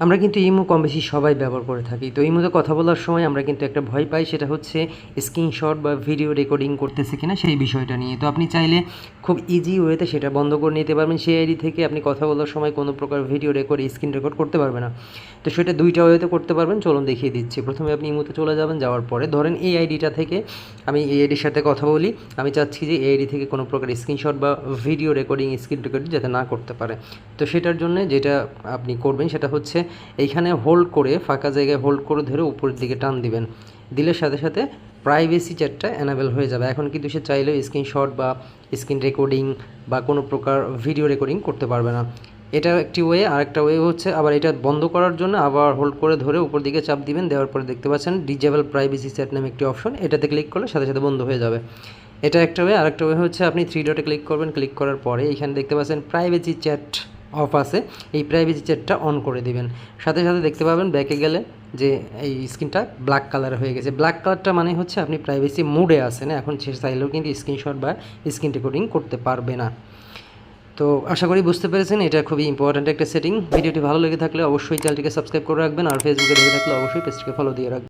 আমরা কিন্তু ইমো কম বেশি সবাই ব্যবহার করে থাকি। তো ইমোতে কথা বলার সময় আমরা কিন্তু একটা ভয় পাই, সেটা হচ্ছে স্ক্রিনশট বা ভিডিও রেকর্ডিং করতেছে কিনা সেই বিষয়টা নিয়ে। তো আপনি চাইলে খুব ইজি ওয়েতে সেটা বন্ধ করে নিতে পারবেন। সেই আইডি থেকে আপনি কথা বলার সময় কোনো প্রকার ভিডিও রেকর্ড, স্ক্রিন রেকর্ড করতে পারবে না। তো সেটা দুইটা ওয়েতে করতে পারবেন, চলুন দেখিয়ে দিচ্ছি। প্রথমে আপনি ইমোতে চলে যাবেন, যাওয়ার পরে ধরেন এই আইডিটা থেকে আমি এই আইডির সাথে কথা বলি, আমি চাচ্ছি যে এই আইডি থেকে কোনো প্রকার স্ক্রিনশট বা ভিডিও রেকর্ডিং, স্ক্রিন রেকর্ডিং যাতে না করতে পারে। তো সেটার জন্য যেটা আপনি করবেন সেটা হচ্ছে এইখানে হোল্ড করে, ফাঁকা জায়গায় হোল্ড করে ধরে উপরের দিকে টান দিবেন। দিলে সাথে সাথে প্রাইভেসি চ্যাটটা এনাবেল হয়ে যাবে। এখন কিন্তু সে চাইলেও স্ক্রিনশট বা স্ক্রিন রেকর্ডিং বা কোনো প্রকার ভিডিও রেকর্ডিং করতে পারবে না। এটা একটি ওয়ে। আরেকটা ওয়ে হচ্ছে আবার এটা বন্ধ করার জন্য আবার হোল্ড করে ধরে উপর দিকে চাপ দিবেন। দেওয়ার পরে দেখতে পাচ্ছেন ডিজেবল প্রাইভেসি চ্যাট নামে একটি অপশন, এটাতে ক্লিক করলে সাথে সাথে বন্ধ হয়ে যাবে। এটা একটা ওয়ে। আরেকটা ওয়ে হচ্ছে আপনি থ্রি ডটে ক্লিক করবেন, ক্লিক করার পরে এখানে দেখতে পাচ্ছেন প্রাইভেসি চ্যাট অফ আছে, এই প্রাইভেসি চ্যাটটা অন করে দিবেন। সাথে সাথে দেখতে পাবেন ব্যাকে গেলে যে এই স্ক্রিনটা ব্ল্যাক কালার হয়ে গেছে। ব্ল্যাক কালারটা মানে হচ্ছে আপনি প্রাইভেসি মোডে আছেন, এখন সে চাইলেও কিন্তু স্ক্রিনশট বা স্ক্রিন রেকর্ডিং করতে পারবে না। তো আশা করি বুঝতে পেরেছেন, এটা খুবই ইম্পর্ট্যান্ট একটা সেটিং। ভিডিওটি ভালো লেগে থাকলে অবশ্যই চ্যানেলটিকে সাবস্ক্রাইব করে রাখবেন, আর ফেসবুকে দেখে থাকলে অবশ্যই পেজটিকে ফলো দিয়ে রাখবেন।